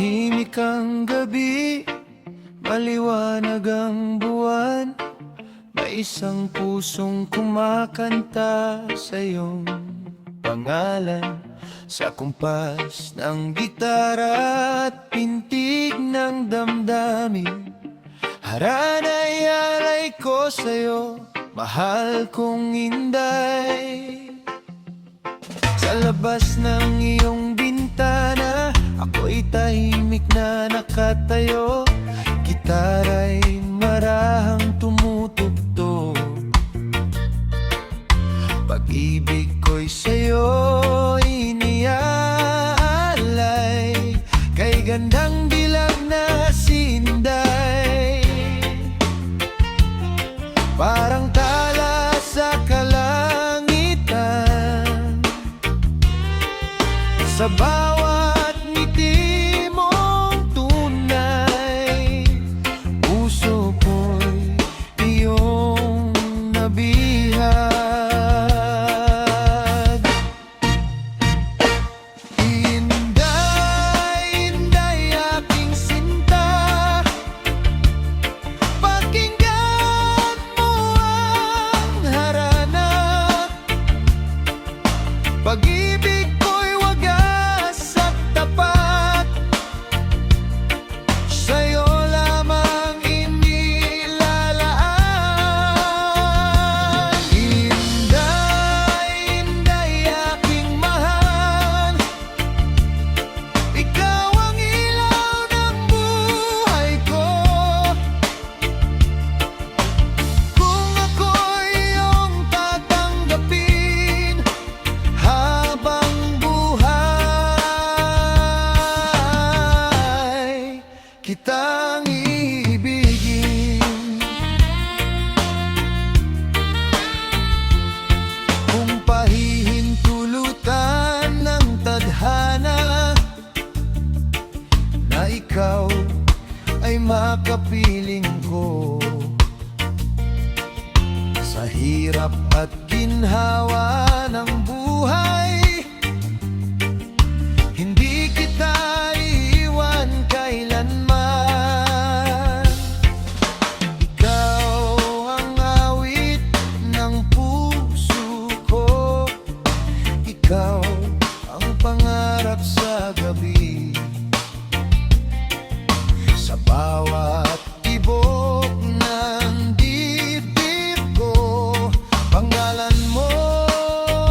Tahimik ang gabi, maliwanag ang buwan. May isang pusong kumakanta sa iyong pangalan. Sa kumpas ng gitara at pintig ng damdamin, haranay alay ko sa'yo, mahal kong Inday. Sa labas ng iyong bintana, ako'y tahimik na nakatayo. Gitara'y marahang tumutugtog. Pag-ibig ko'y sa'yo iniaalay, kay gandang dilag na sinday. Parang tala sa kalangitan, sa bawat ngiti mong tunay, puso ko'y iyong nabihag. Inday, Inday aking sinta, pakinggan mo ang harana. Pag-ibig ko'y wagas at tapat, sa'yo lamang inilalaan. Inday, Inday aking mahal, ikaw ang ilaw ng buhay ko. Kung ako'y iyong tatanggapin habang buhay, kitang iibigin. Kung pahihintulutan ng tadhana na ikaw ay makapiling ko, sa hirap at ginhawa ng buhay, hindi kita iiwan kailanman. Ikaw ang awit ng puso ko, ikaw ang pangarap sa gabi. Sa bawat tibok ng dibdib ko, pangalan mo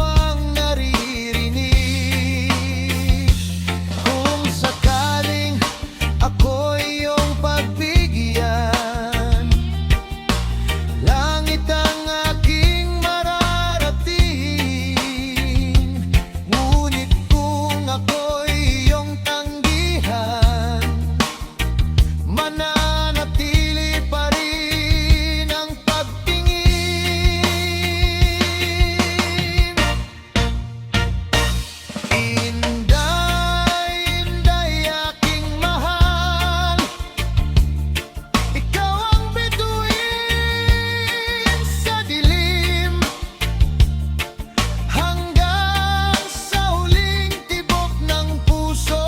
ang naririnig. Kung sakaling ako'y iyong pagbigyan, langit ang aking mararating. Ngunit kung ako'y iyong tanggihan, mananatili pa rin ang pagtingin. Inday, Inday aking mahal, ikaw ang bituin sa dilim, hanggang sa huling tibok ng puso.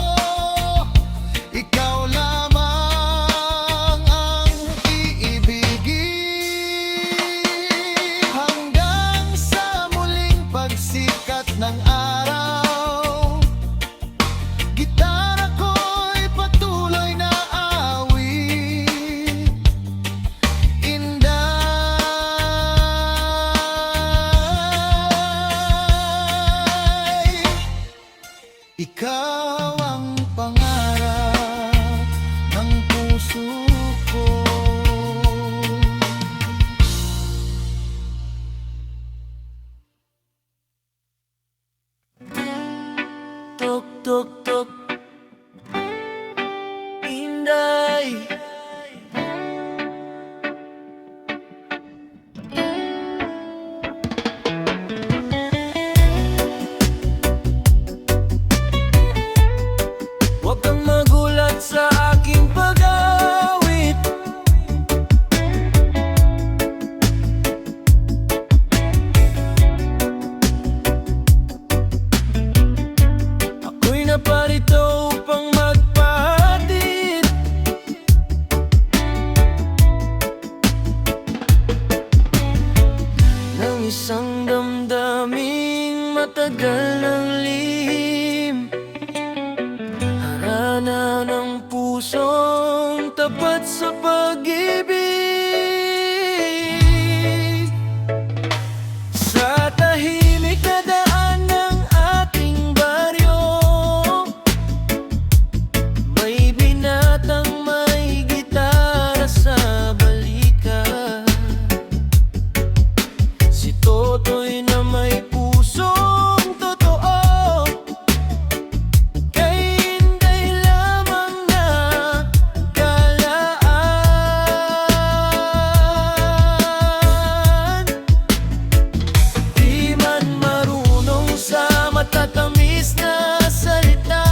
Ikaw lamang ang iibigin, hanggang sa muling pagsikat ng araw. Gitara ko'y patuloy na awit. Inday, ikaw ang pangarap ng puso ko. Tuk tuk tuk, Inday. Huwag kang magulat sa aking pag-awit. Ako'y naparito tapat sa pag-ibig. Sa tahimik na daan ng ating baryo, may binatang may gitara sa balikat. Si Totoy na may pusong totoo, kay Inday lamang na kalaan. Di man marunong sa matatamis na salita,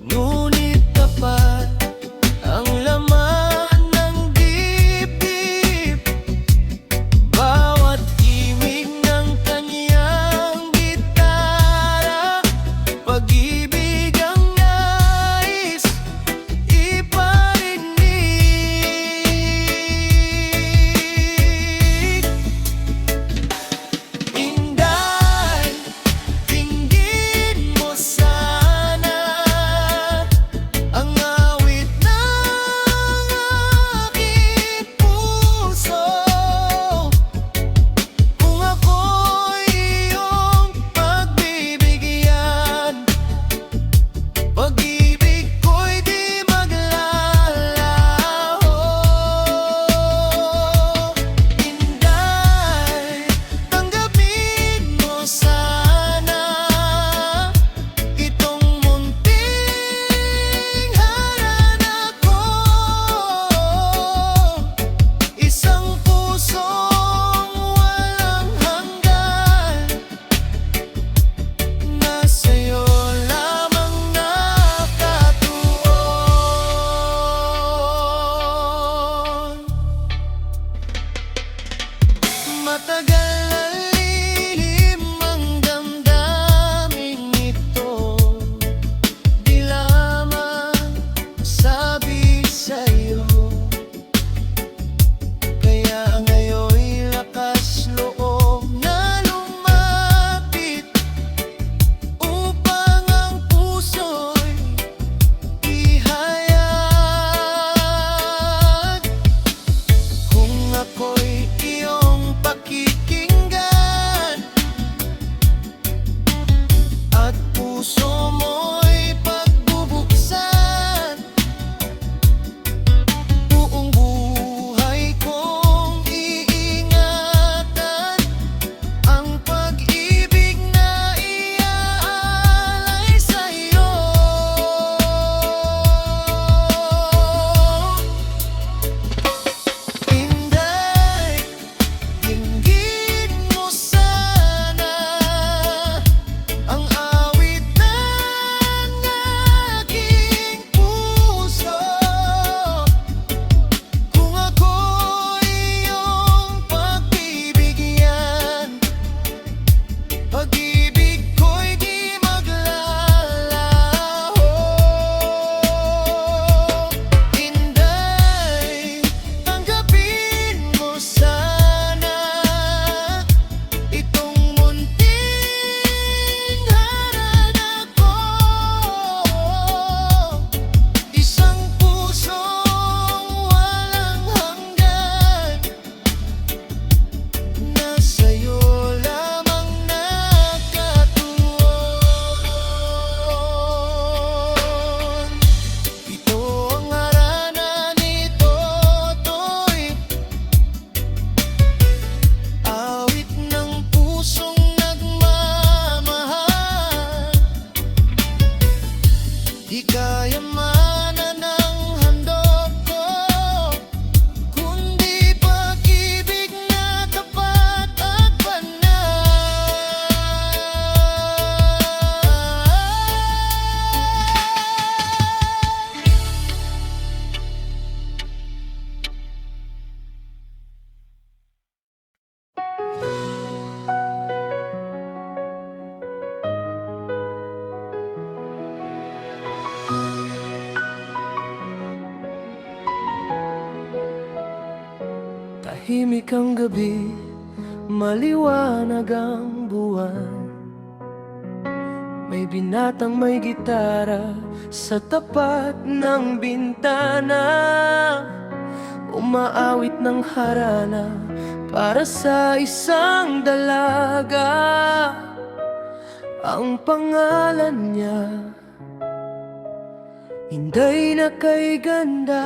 ngunit tapat ang laman ng dibdib. Bawat himig ng kanyang gitara, pag-ibig ang nais iparinig. Inday, dinggin mo sana ang awit ng aking puso. Kung ako'y iyong pagbibigyan, pag-ibig ko'y di maglalaho. Inday, tanggapin mo sana itong munting harana ko. Isang pusong walang hanggan, na sa'yo lamang nakatuon. Matagal na lihim ang damdaming ito, di lamang sabi sa'yo. Kaya ngayon'y lakas loob na lumapit, upang ang puso'y ihayag. Kung ako'y iyong pakikinggan, at puso mo'y pagbubuksan, buong buhay kong iingatan ang pag-ibig na iaalay sa'yo. Inday, dinggin mo sana ang awit ng aking puso. Kung ako'y iyong pagbibigyan, pag-ibig ko'y di maglalaho. Inday, tanggapin mo sana itong munting harana ko. Isang pusong walang hanggan, na sa'yo lamang nakatuon. Ito ang harana ni Totoy, awit ng pusong nagmamahal. Di kaya mana ng handog ko, kundi pag-ibig na tapat at banal. Tahimik ang gabi, maliwanag ang buwan. May binatang may gitara sa tapat ng bintana, umaawit ng harana para sa isang dalaga. Ang pangalan niya, Inday na kay ganda.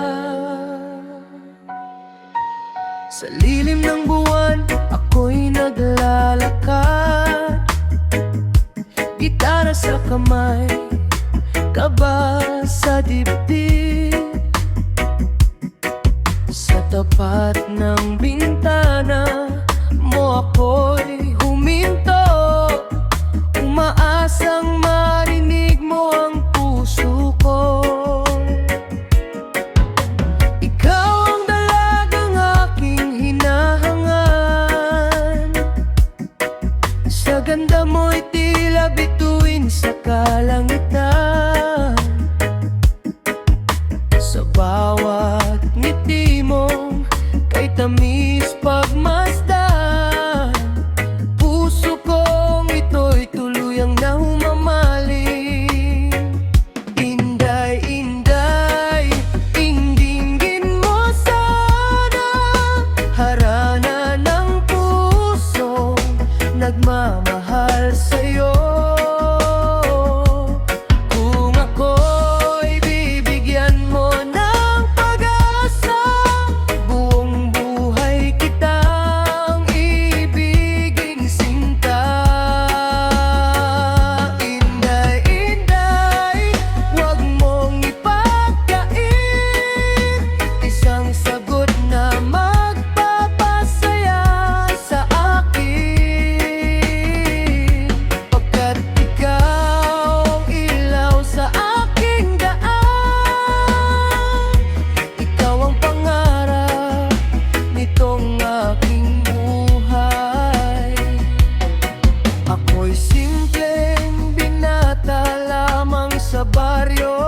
Sa lilim ng buwan, ako'y naglalakad, gitara sa kamay, kaba sa dibdib. Sa tapat ng bintana mo ako'y huminto, umaasang marinig mo ang puso ko. Ikaw ang dalagang aking hinahangan, sa ganda mo'y tila bituin sa kalangitan. Sa bawat ngiti mo kay tamis pagmasdan, puso kong ito'y tuluyang nahumaling. Inday, Inday, ingdingin mo sana harana ng puso nagmamahal sa'yo. Kung ako'y bibigyan mo ng pag-asa, buong buhay kitang ibiging sinta. Inday, Inday, huwag mong ipagkait isang sagot na magpapasaya sa akin, pagkat ikaw ang ilaw sa aking daan. Ikaw ang pangarap nitong aking buhay. Ako'y simpleng binata lamang sa baryo,